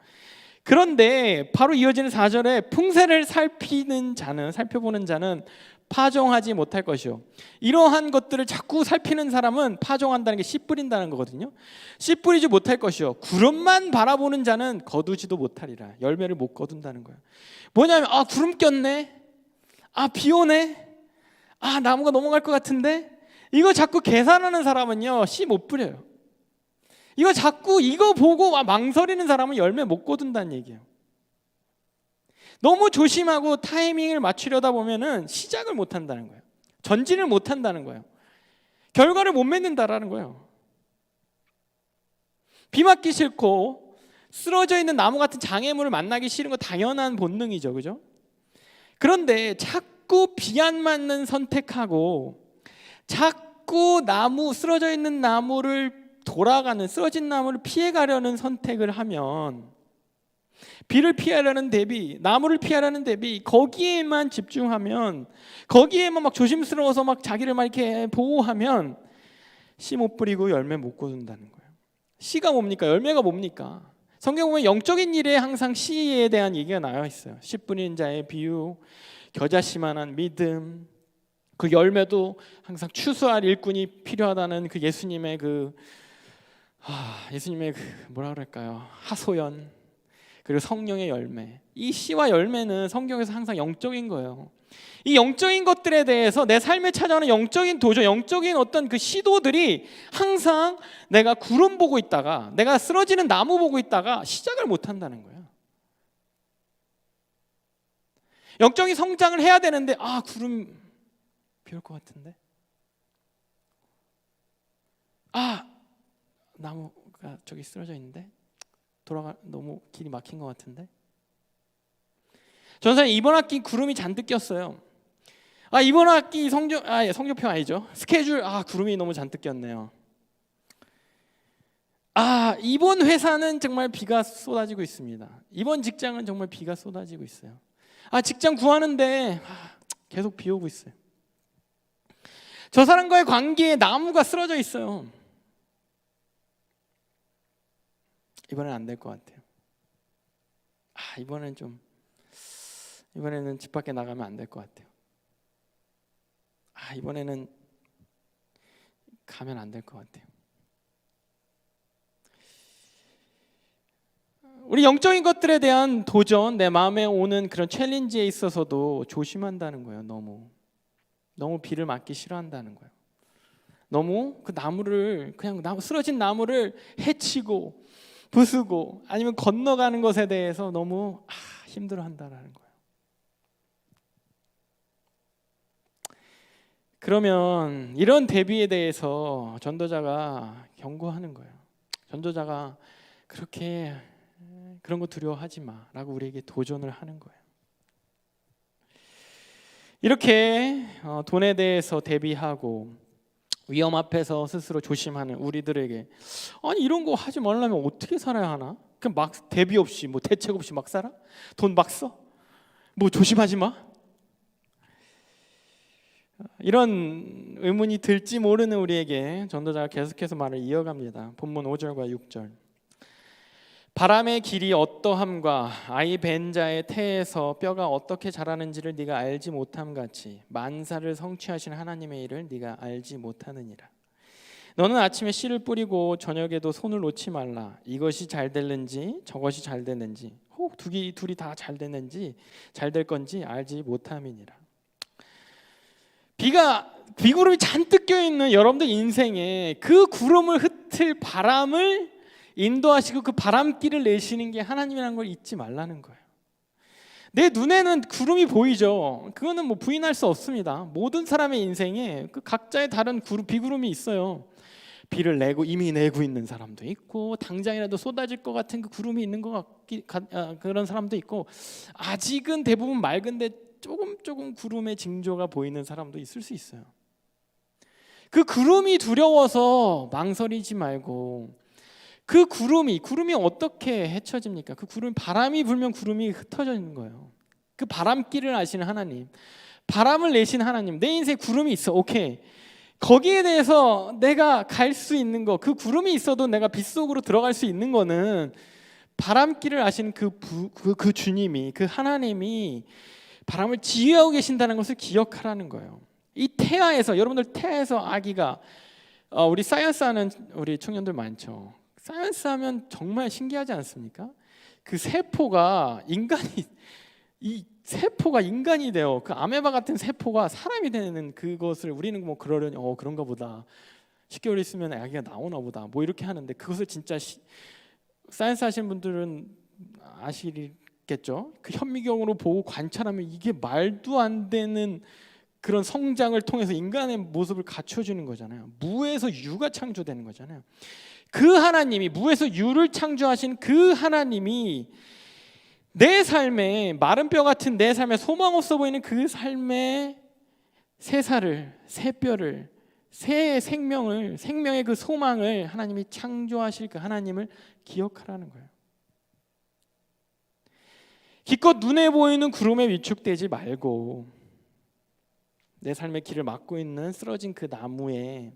그런데 바로 이어지는 4절에 풍세를 살펴보는 자는 파종하지 못할 것이요. 이러한 것들을 자꾸 살피는 사람은 파종한다는 게 씨 뿌린다는 거거든요. 씨 뿌리지 못할 것이요. 구름만 바라보는 자는 거두지도 못하리라. 열매를 못 거둔다는 거예요. 뭐냐면 구름 꼈네. 비 오네. 나무가 넘어갈 것 같은데. 이거 자꾸 계산하는 사람은요. 씨 못 뿌려요. 이거 자꾸 이거 보고 망설이는 사람은 열매 못 거둔다는 얘기예요. 너무 조심하고 타이밍을 맞추려다 보면은 시작을 못 한다는 거예요. 전진을 못 한다는 거예요. 결과를 못 맺는다라는 거예요. 비 맞기 싫고 쓰러져 있는 나무 같은 장애물을 만나기 싫은 거 당연한 본능이죠. 그죠? 그런데 자꾸 비 안 맞는 선택하고 자꾸 쓰러져 있는 나무를 쓰러진 나무를 피해 가려는 선택을 하면 비를 피하려는 대비, 나무를 피하려는 대비 거기에만 집중하면, 거기에만 막 조심스러워서 막 자기를 막 이렇게 보호하면 씨 못 뿌리고 열매 못 거둔다는 거예요. 씨가 뭡니까? 열매가 뭡니까? 성경 보면 영적인 일에 항상 씨에 대한 얘기가 나와 있어요. 씨 뿌리는 자의 비유, 겨자씨만한 믿음, 그 열매도 항상 추수할 일꾼이 필요하다는 그 예수님의 뭐라 그럴까요? 하소연, 그리고 성령의 열매. 이 씨와 열매는 성경에서 항상 영적인 거예요. 이 영적인 것들에 대해서 내 삶에 찾아오는 영적인 도전, 영적인 어떤 그 시도들이 항상 내가 구름 보고 있다가, 내가 쓰러지는 나무 보고 있다가 시작을 못 한다는 거예요. 영적인 성장을 해야 되는데 구름 비 올 것 같은데, 나무가 저기 쓰러져 있는데, 너무 길이 막힌 것 같은데. 전사님, 이번 학기 구름이 잔뜩 꼈어요. 이번 학기 성적표 아니죠. 스케줄 구름이 너무 잔뜩 꼈네요. 이번 회사는 정말 비가 쏟아지고 있습니다. 이번 직장은 정말 비가 쏟아지고 있어요. 직장 구하는데 계속 비 오고 있어요. 저 사람과의 관계에 나무가 쓰러져 있어요. 이번엔 안 될 것 같아요. 이번에는 집 밖에 나가면 안 될 것 같아요. 이번에는 가면 안 될 것 같아요. 우리 영적인 것들에 대한 도전, 내 마음에 오는 그런 챌린지에 있어서도 조심한다는 거예요. 너무 비를 맞기 싫어한다는 거예요. 너무 그 쓰러진 나무를 해치고 부수고 아니면 건너가는 것에 대해서 너무 힘들어한다는 거예요. 그러면 이런 대비에 대해서 전도자가 경고하는 거예요. 전도자가 그런 거 두려워하지 마라고 우리에게 도전을 하는 거예요. 이렇게 돈에 대해서 대비하고 위험 앞에서 스스로 조심하는 우리들에게 이런 거 하지 말라면 어떻게 살아야 하나? 그냥 막 대비 없이 대책 없이 막 살아? 돈 막 써? 조심하지 마? 이런 의문이 들지 모르는 우리에게 전도자가 계속해서 말을 이어갑니다. 본문 5절과 6절. 바람의 길이 어떠함과 아이 벤 자의 태에서 뼈가 어떻게 자라는지를 네가 알지 못함 같이 만사를 성취하신 하나님의 일을 네가 알지 못하느니라. 너는 아침에 씨를 뿌리고 저녁에도 손을 놓지 말라. 이것이 잘 될는지 저것이 잘 되는지 혹 둘이 다 잘 되는지 잘 될 건지 알지 못함이니라. 비구름이 잔뜩 껴있는 여러분들 인생에 그 구름을 흩을 바람을 인도하시고 그 바람길을 내시는 게 하나님이라는 걸 잊지 말라는 거예요. 내 눈에는 구름이 보이죠. 그거는 부인할 수 없습니다. 모든 사람의 인생에 그 각자의 다른 비구름이 있어요. 비를 이미 내고 있는 사람도 있고, 당장이라도 쏟아질 것 같은 그 구름이 있는 그런 사람도 있고, 아직은 대부분 맑은데 조금 구름의 징조가 보이는 사람도 있을 수 있어요. 그 구름이 두려워서 망설이지 말고, 그 구름이 어떻게 헤쳐집니까? 그 구름이, 바람이 불면 구름이 흩어지는 거예요. 그 바람길을 아시는 하나님, 바람을 내신 하나님, 내 인생에 구름이 있어. 오케이. 거기에 대해서 내가 갈 수 있는 거, 그 구름이 있어도 내가 빗속으로 들어갈 수 있는 거는 바람길을 아시는 그 주님이, 그 하나님이 바람을 지휘하고 계신다는 것을 기억하라는 거예요. 이 태아에서, 여러분들 태아에서 아기가, 우리 사이언스 하는 우리 청년들 많죠. 사이언스 하면 정말 신기하지 않습니까? 그 세포가 인간이 돼요. 그 아메바 같은 세포가 사람이 되는 그것을 우리는 그러려니 그런가 보다. 10개월 있으면 아기가 나오나 보다. 이렇게 하는데 그것을 진짜 사이언스 하시는 분들은 겠죠. 그 현미경으로 보고 관찰하면 이게 말도 안 되는 그런 성장을 통해서 인간의 모습을 갖춰주는 거잖아요. 무에서 유가 창조되는 거잖아요. 그 하나님이, 무에서 유를 창조하신 그 하나님이 내 삶에, 마른 뼈 같은 내 삶에 소망 없어 보이는 그 삶에 새 살을, 새 뼈를, 새 생명을, 생명의 그 소망을 하나님이 창조하실 그 하나님을 기억하라는 거예요. 기껏 눈에 보이는 구름에 위축되지 말고 내 삶의 길을 막고 있는 쓰러진 그 나무에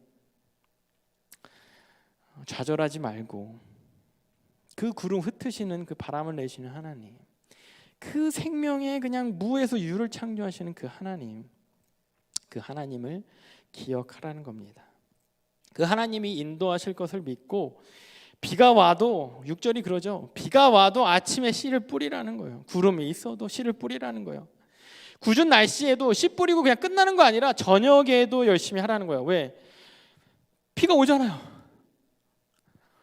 좌절하지 말고 그 구름 흩으시는 그 바람을 내시는 하나님, 그 생명의 그냥 무에서 유를 창조하시는 그 하나님, 그 하나님을 기억하라는 겁니다. 그 하나님이 인도하실 것을 믿고 비가 와도 6절이 그러죠. 비가 와도 아침에 씨를 뿌리라는 거예요. 구름이 있어도 씨를 뿌리라는 거예요. 궂은 날씨에도 씨 뿌리고 그냥 끝나는 거 아니라 저녁에도 열심히 하라는 거예요. 왜? 비가 오잖아요.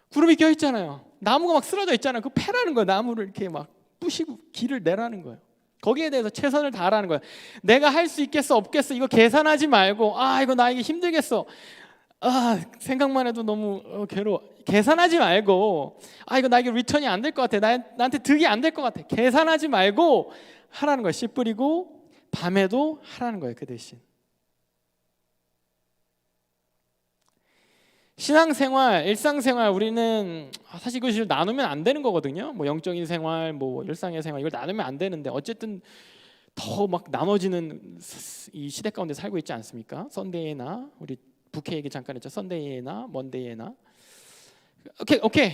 구름이 껴 있잖아요. 나무가 막 쓰러져 있잖아요. 그 패라는 거예요. 나무를 이렇게 막 부시고 길을 내라는 거예요. 거기에 대해서 최선을 다하라는 거예요. 내가 할 수 있겠어 없겠어 이거 계산하지 말고, 이거 나에게 힘들겠어, 생각만 해도 너무 괴로워, 계산하지 말고, 이거 나에게 리턴이 안 될 것 같아, 나한테 득이 안 될 것 같아, 계산하지 말고 하라는 거예요. 씨 뿌리고 밤에도 하라는 거예요. 그 대신 신앙생활, 일상생활, 우리는 사실 이것을 나누면 안 되는 거거든요. 뭐 영적인 생활, 뭐 일상의 생활, 이걸 나누면 안 되는데 어쨌든 더 막 나눠지는 이 시대 가운데 살고 있지 않습니까? 썬데이나, 우리 부캐 얘기 잠깐 했죠. 썬데이나 먼데이나. 오케이.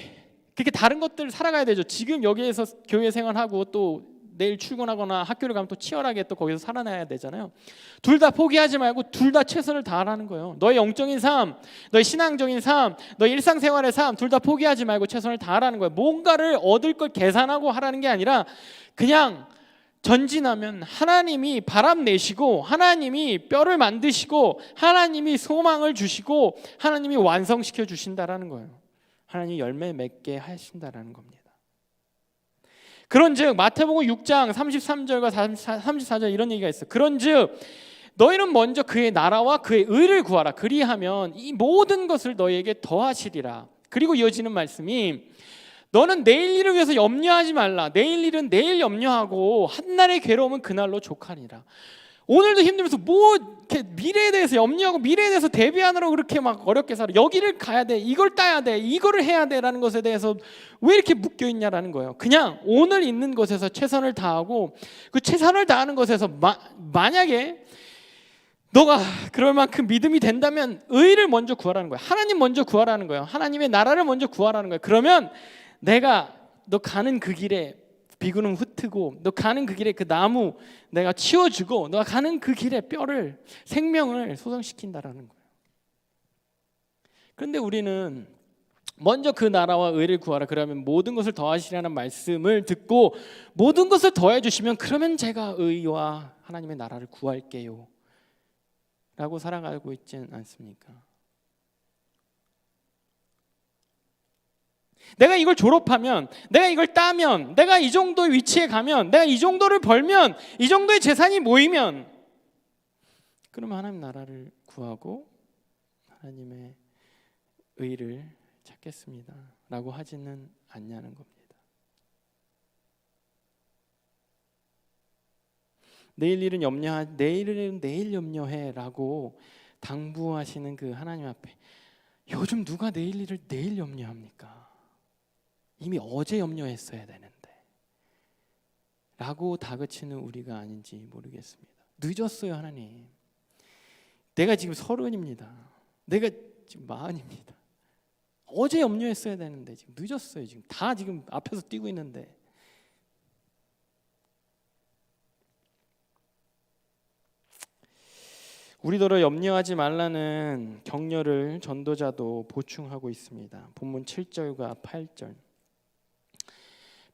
그렇게 다른 것들 살아가야 되죠. 지금 여기에서 교회 생활하고 또 내일 출근하거나 학교를 가면 또 치열하게 또 거기서 살아나야 되잖아요. 둘 다 포기하지 말고 둘 다 최선을 다하라는 거예요. 너의 영적인 삶, 너의 신앙적인 삶, 너의 일상생활의 삶 둘 다 포기하지 말고 최선을 다하라는 거예요. 뭔가를 얻을 걸 계산하고 하라는 게 아니라 그냥 전진하면 하나님이 바람 내시고, 하나님이 뼈를 만드시고, 하나님이 소망을 주시고, 하나님이 완성시켜 주신다라는 거예요. 하나님이 열매 맺게 하신다라는 겁니다. 그런즉 마태복음 6장 33절과 34절 이런 얘기가 있어요. 그런즉 너희는 먼저 그의 나라와 그의 의를 구하라. 그리하면 이 모든 것을 너희에게 더하시리라. 그리고 이어지는 말씀이 너는 내일 일을 위해서 염려하지 말라. 내일 일은 내일 염려하고 한날의 괴로움은 그날로 족하니라. 오늘도 힘들면서 뭐 이렇게 미래에 대해서 염려하고 미래에 대해서 대비하느라고 그렇게 막 어렵게 살아. 여기를 가야 돼, 이걸 따야 돼, 이거를 해야 돼라는 것에 대해서 왜 이렇게 묶여 있냐라는 거예요. 그냥 오늘 있는 것에서 최선을 다하고, 그 최선을 다하는 것에서 만약에 너가 그럴 만큼 믿음이 된다면 의를 먼저 구하라는 거예요. 하나님 먼저 구하라는 거예요. 하나님의 나라를 먼저 구하라는 거예요. 그러면 너 가는 그 길에 비구름 흩트고, 너 가는 그 길에 그 나무 내가 치워주고, 너가 가는 그 길에 뼈를, 생명을 소성시킨다라는 거예요. 그런데 우리는 먼저 그 나라와 의를 구하라. 그러면 모든 것을 더하시라는 말씀을 듣고 모든 것을 더해 주시면 그러면 제가 의와 하나님의 나라를 구할게요 라고 살아가고 있지는 않습니까? 내가 이걸 졸업하면, 내가 이걸 따면, 내가 이 정도의 위치에 가면, 내가 이 정도를 벌면, 이 정도의 재산이 모이면, 그러면 하나님 나라를 구하고 하나님의 의를 찾겠습니다 라고 하지는 않냐는 겁니다. 내일은 내일 염려해 라고 당부하시는 그 하나님 앞에 요즘 누가 내일 일을 내일 염려합니까? 이미 어제 염려했어야 되는데 라고 다그치는 우리가 아닌지 모르겠습니다. 늦었어요. 하나님, 내가 지금 30입니다. 내가 지금 40입니다. 어제 염려했어야 되는데 지금 늦었어요. 지금 다 지금 앞에서 뛰고 있는데. 우리더러 염려하지 말라는 격려를 전도자도 보충하고 있습니다. 본문 7절과 8절.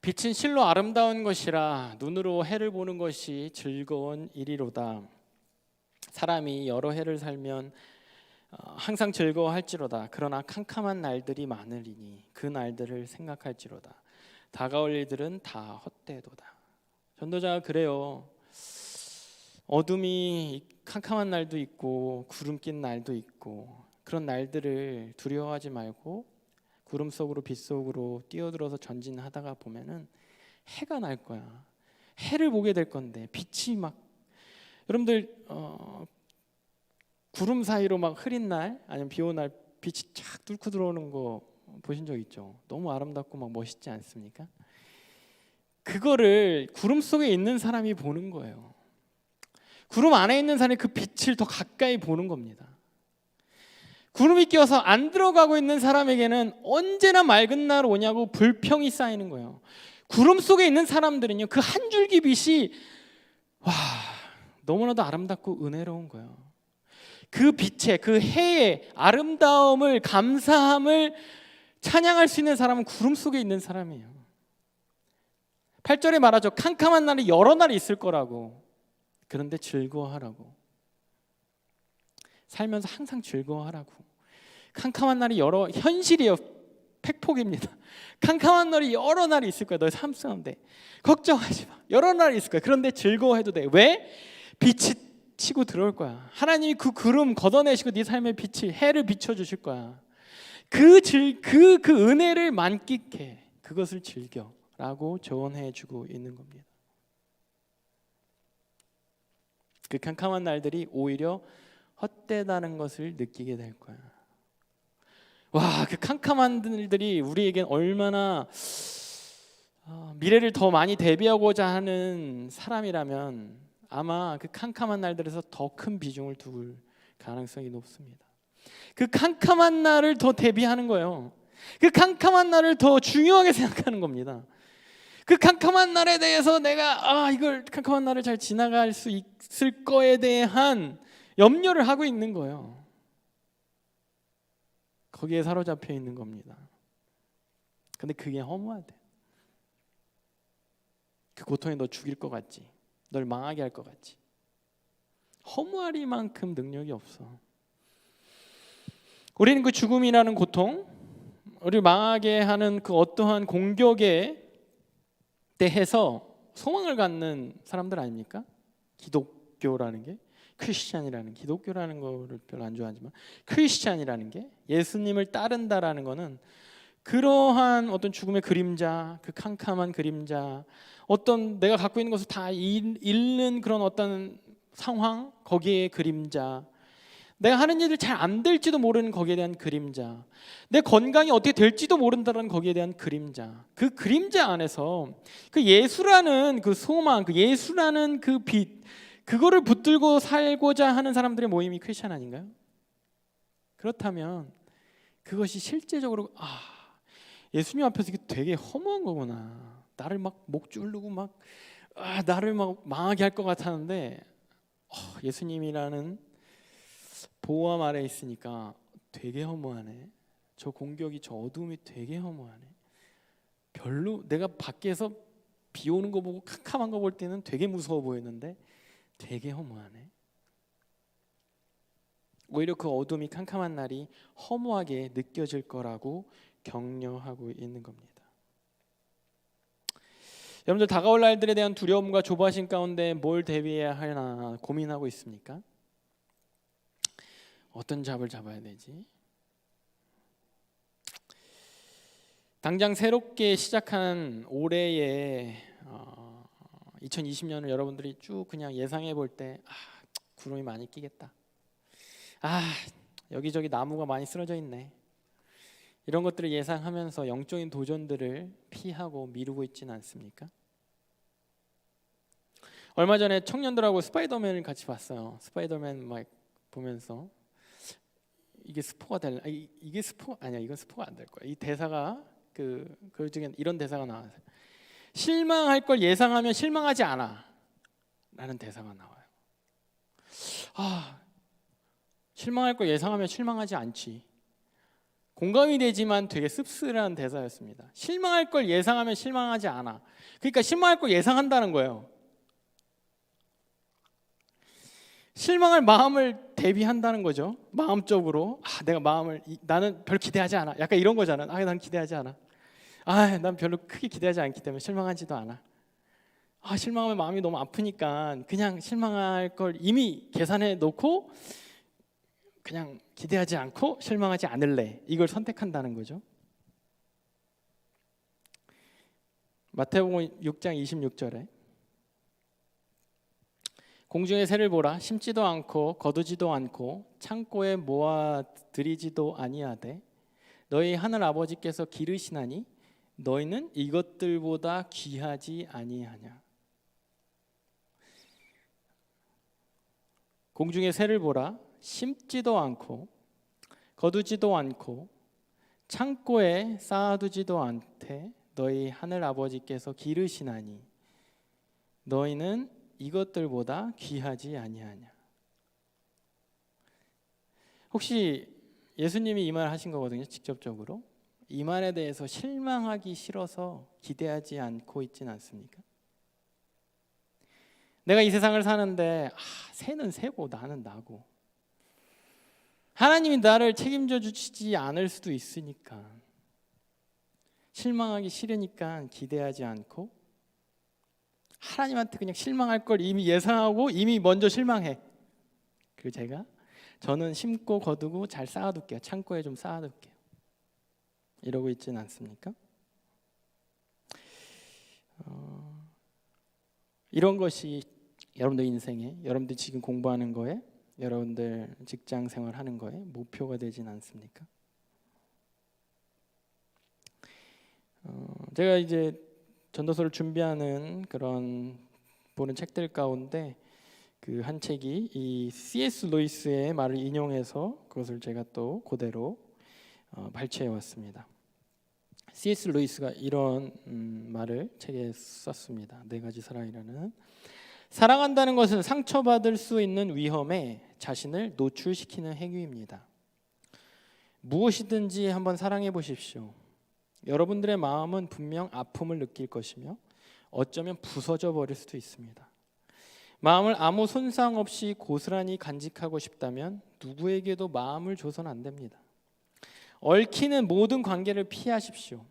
빛은 실로 아름다운 것이라 눈으로 해를 보는 것이 즐거운 일이로다. 사람이 여러 해를 살면 항상 즐거워할지로다. 그러나 캄캄한 날들이 많으리니 그 날들을 생각할지로다. 다가올 일들은 다 헛되도다. 전도자가 그래요. 어둠이 캄캄한 날도 있고 구름 낀 날도 있고 그런 날들을 두려워하지 말고 구름 속으로 빛 속으로 뛰어들어서 전진하다가 보면은 해가 날 거야. 해를 보게 될 건데 빛이 막 여러분들 구름 사이로 막 흐린 날 아니면 비 오는 날 빛이 쫙 뚫고 들어오는 거 보신 적 있죠? 너무 아름답고 막 멋있지 않습니까? 그거를 구름 속에 있는 사람이 보는 거예요. 구름 안에 있는 사람이 그 빛을 더 가까이 보는 겁니다. 구름이 껴서 안 들어가고 있는 사람에게는 언제나 맑은 날 오냐고 불평이 쌓이는 거예요. 구름 속에 있는 사람들은요, 그 한 줄기 빛이 너무나도 아름답고 은혜로운 거예요. 그 빛의, 그 해의 아름다움을, 감사함을 찬양할 수 있는 사람은 구름 속에 있는 사람이에요. 8절에 말하죠. 캄캄한 날이 여러 날이 있을 거라고. 그런데 즐거워하라고. 살면서 항상 즐거워하라고. 캄캄한 날이 현실이에요. 팩폭입니다. 캄캄한 날이 여러 날이 있을 거야. 너의 삶 가운데. 걱정하지 마. 여러 날이 있을 거야. 그런데 즐거워해도 돼. 왜? 빛이 치고 들어올 거야. 하나님이 그 구름 걷어내시고 네 삶의 빛을, 해를 비춰주실 거야. 그 은혜를 만끽해. 그것을 즐겨라고 조언해주고 있는 겁니다. 그 캄캄한 날들이 오히려 헛되다는 것을 느끼게 될 거야. 그 캄캄한 날들이 우리에겐 얼마나 미래를 더 많이 대비하고자 하는 사람이라면 아마 그 캄캄한 날들에서 더 큰 비중을 둘 가능성이 높습니다. 그 캄캄한 날을 더 대비하는 거예요. 그 캄캄한 날을 더 중요하게 생각하는 겁니다. 그 캄캄한 날에 대해서 내가 이걸 캄캄한 날을 잘 지나갈 수 있을 거에 대한 염려를 하고 있는 거예요. 거기에 사로잡혀 있는 겁니다. 근데 그게 허무하대. 그 고통에 너 죽일 것 같지? 널 망하게 할 것 같지? 허무하리만큼 능력이 없어. 우리는 그 죽음이라는 고통, 우리를 망하게 하는 그 어떠한 공격에 대해서 소망을 갖는 사람들 아닙니까? 기독교라는 게, 크리스찬이라는, 기독교라는 거를 별로 안 좋아하지만 크리스찬이라는 게, 예수님을 따른다라는 거는 그러한 어떤 죽음의 그림자, 그 캄캄한 그림자, 어떤 내가 갖고 있는 것을 다 잃는 그런 어떤 상황, 거기에 그림자, 내가 하는 일을 잘 안 될지도 모르는 거기에 대한 그림자, 내 건강이 어떻게 될지도 모른다는 거기에 대한 그림자, 그 그림자 안에서 그 예수라는 그 소망, 그 예수라는 그 빛, 그거를 붙들고 살고자 하는 사람들의 모임이 크리스찬 아닌가요? 그렇다면 그것이 실제적으로 예수님 앞에서 이게 되게 허무한 거구나. 나를 막 목 조르고 막 나를 막 망하게 할 것 같았는데 예수님이라는 보호함 아래 있으니까 되게 허무하네. 저 공격이, 저 어둠이 되게 허무하네. 별로 내가 밖에서 비 오는 거 보고 캄캄한 거 볼 때는 되게 무서워 보였는데 되게 허무하네. 오히려 그 어둠이, 캄캄한 날이 허무하게 느껴질 거라고 격려하고 있는 겁니다. 여러분들 다가올 날들에 대한 두려움과 조바심 가운데 뭘 대비해야 하나 고민하고 있습니까? 어떤 잡을 잡아야 되지? 당장 새롭게 시작한 올해의 2020년을 여러분들이 쭉 그냥 예상해 볼 때 구름이 많이 끼겠다. 여기저기 나무가 많이 쓰러져 있네. 이런 것들을 예상하면서 영적인 도전들을 피하고 미루고 있지는 않습니까? 얼마 전에 청년들하고 스파이더맨을 같이 봤어요. 스파이더맨 막 보면서 이게 스포가 될라? 이게 스포 아니야. 이건 스포가 안 될 거야. 이 대사가 그 중에 이런 대사가 나와요. 실망할 걸 예상하면 실망하지 않아. 라는 대사가 나와요. 실망할 걸 예상하면 실망하지 않지. 공감이 되지만 되게 씁쓸한 대사였습니다. 실망할 걸 예상하면 실망하지 않아. 그러니까 실망할 걸 예상한다는 거예요. 실망할 마음을 대비한다는 거죠. 마음적으로 나는 별 기대하지 않아. 약간 이런 거잖아. 난 기대하지 않아. 난 별로 크게 기대하지 않기 때문에 실망하지도 않아. 실망하면 마음이 너무 아프니까 그냥 실망할 걸 이미 계산해 놓고 그냥 기대하지 않고 실망하지 않을래, 이걸 선택한다는 거죠. 마태복음 6장 26절에 공중의 새를 보라, 심지도 않고 거두지도 않고 창고에 모아 들이지도 아니하되 너희 하늘 아버지께서 기르시나니 너희는 이것들보다 귀하지 아니하냐. 공중의 새를 보라, 심지도 않고 거두지도 않고 창고에 쌓아두지도 않되 너희 하늘 아버지께서 기르시나니 너희는 이것들보다 귀하지 아니하냐. 혹시 예수님이 이 말 하신 거거든요, 직접적으로. 이 말에 대해서 실망하기 싫어서 기대하지 않고 있진 않습니까? 내가 이 세상을 사는데 새는 새고 나는 나고 하나님이 나를 책임져 주시지 않을 수도 있으니까 실망하기 싫으니까 기대하지 않고 하나님한테 그냥 실망할 걸 이미 예상하고 이미 먼저 실망해. 그리고 저는 심고 거두고 잘 쌓아둘게요. 창고에 좀 쌓아둘게요. 이러고 있지는 않습니까? 이런 것이 여러분들 인생에, 여러분들 지금 공부하는 거에, 여러분들 직장 생활하는 거에 목표가 되진 않습니까? 제가 이제 전도서를 준비하는 그런 보는 책들 가운데 그 한 책이 이 C.S. 루이스의 말을 인용해서 그것을 제가 또 그대로 발췌해 왔습니다. C.S. 루이스가 이런 말을 책에 썼습니다. 4가지 사랑이라는. 사랑한다는 것은 상처받을 수 있는 위험에 자신을 노출시키는 행위입니다. 무엇이든지 한번 사랑해 보십시오. 여러분들의 마음은 분명 아픔을 느낄 것이며 어쩌면 부서져 버릴 수도 있습니다. 마음을 아무 손상 없이 고스란히 간직하고 싶다면 누구에게도 마음을 줘서는 안 됩니다. 얽히는 모든 관계를 피하십시오.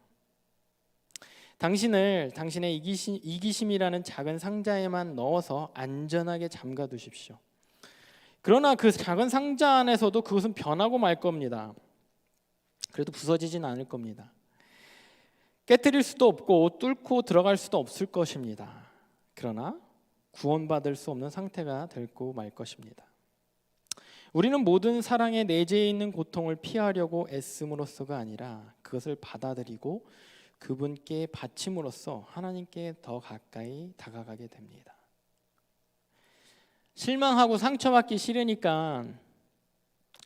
당신의 이기심이라는 작은 상자에만 넣어서 안전하게 잠가 두십시오. 그러나 그 작은 상자 안에서도 그것은 변하고 말 겁니다. 그래도 부서지진 않을 겁니다. 깨트릴 수도 없고 뚫고 들어갈 수도 없을 것입니다. 그러나 구원받을 수 없는 상태가 되고 말 것입니다. 우리는 모든 사랑의 내재해 있는 고통을 피하려고 애씀으로써가 아니라 그것을 받아들이고 그분께 바침으로써 하나님께 더 가까이 다가가게 됩니다. 실망하고 상처받기 싫으니까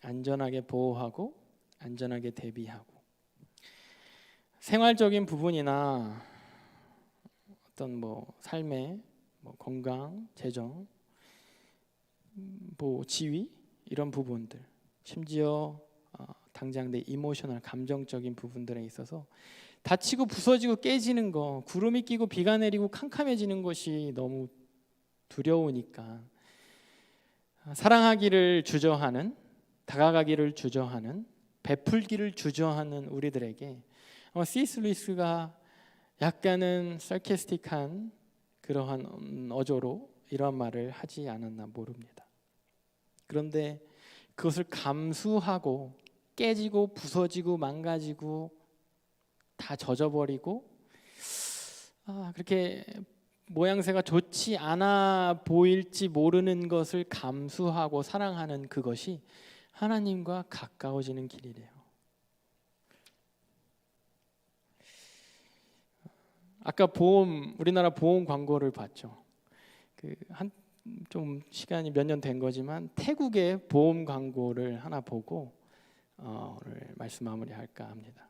안전하게 보호하고 안전하게 대비하고 생활적인 부분이나 어떤 삶의 건강, 재정, 지위 이런 부분들, 심지어 당장 내 이모셔널 감정적인 부분들에 있어서 다치고 부서지고 깨지는 거, 구름이 끼고 비가 내리고 캄캄해지는 것이 너무 두려우니까 사랑하기를 주저하는, 다가가기를 주저하는, 베풀기를 주저하는 우리들에게 C.S. 루이스가 약간은 sarcastic한 그러한 어조로 이러한 말을 하지 않았나 모릅니다. 그런데 그것을 감수하고 깨지고 부서지고 망가지고 다 젖어버리고 그렇게 모양새가 좋지 않아 보일지 모르는 것을 감수하고 사랑하는 그것이 하나님과 가까워지는 길이래요. 아까 우리나라 보험 광고를 봤죠. 좀 시간이 몇 년 된 거지만 태국의 보험 광고를 하나 보고 오늘 말씀 마무리할까 합니다.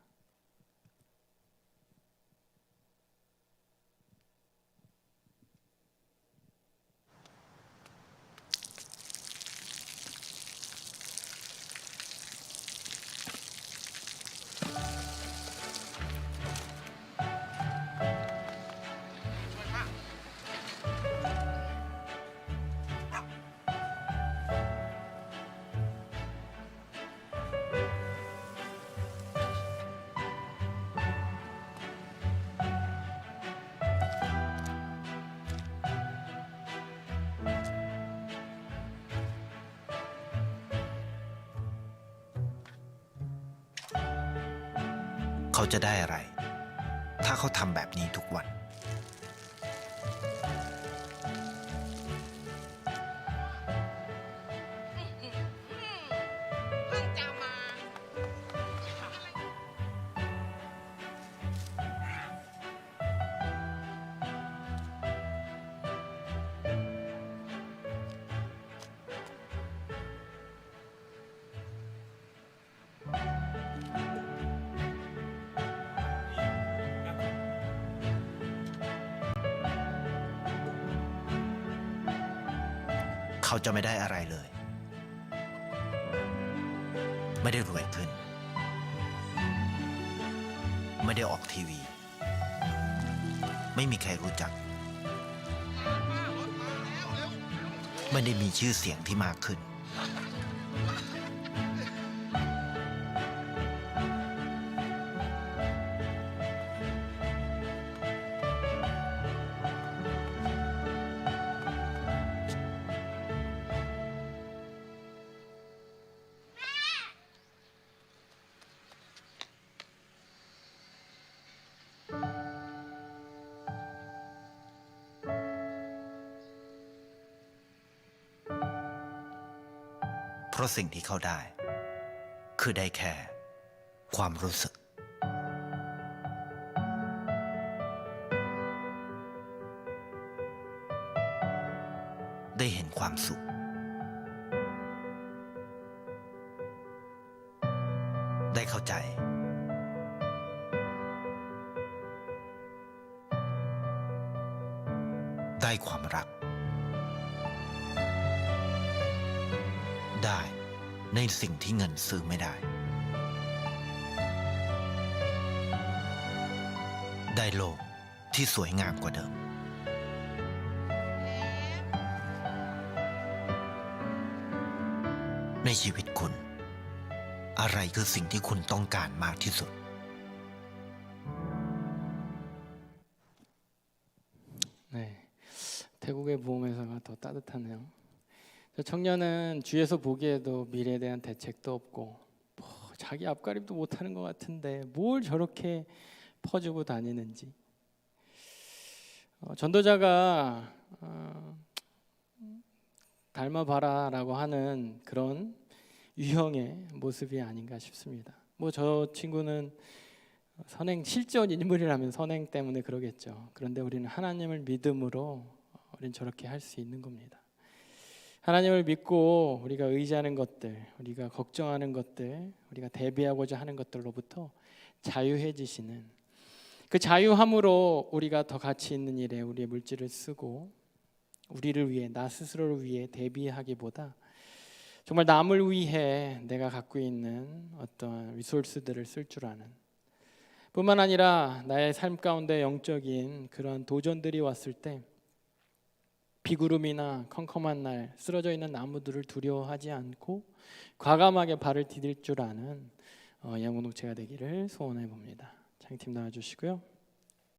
เขาจะได้อะไร ถ้าเขาทำแบบนี้ทุกวัน เขาจะไม่ได้อะไรเลย ไม่ได้รวยขึ้น ไม่ได้ออกทีวี ไม่มีใครรู้จัก ไม่ได้มีชื่อเสียงที่มากขึ้น เพราะสิ่งที่เขาได้ คือได้แค่ความรู้สึก ได้เห็นความสุข ได้เข้าใจ ได้ความรัก ได้ในสิ่งที่เงินซื้อไม่ได้ ได้โลกที่สวยงามกว่าเดิม ในชีวิตคุณ อะไรคือสิ่งที่คุณต้องการมากที่สุด 네, 태국의 보험회사가 더 따뜻하네요. 저 청년은 주위에서 보기에도 미래에 대한 대책도 없고 뭐 자기 앞가림도 못하는 것 같은데 뭘 저렇게 퍼주고 다니는지. 전도자가 닮아봐라라고 하는 그런 유형의 모습이 아닌가 싶습니다. 뭐 저 친구는 선행 실존 인물이라면 선행 때문에 그러겠죠. 그런데 우리는 하나님을 믿음으로 우리는 저렇게 할 수 있는 겁니다. 하나님을 믿고 우리가 의지하는 것들, 우리가 걱정하는 것들, 우리가 대비하고자 하는 것들로부터 자유해지시는 그 자유함으로 우리가 더 가치 있는 일에 우리의 물질을 쓰고 우리를 위해, 나 스스로를 위해 대비하기보다 정말 남을 위해 내가 갖고 있는 어떤 리소스들을 쓸 줄 아는, 뿐만 아니라 나의 삶 가운데 영적인 그런 도전들이 왔을 때 비구름이나 컴컴한 날 쓰러져 있는 나무들을 두려워하지 않고 과감하게 발을 디딜 줄 아는 영혼독체가 되기를 소원해 봅니다. 창팀 나와주시고요.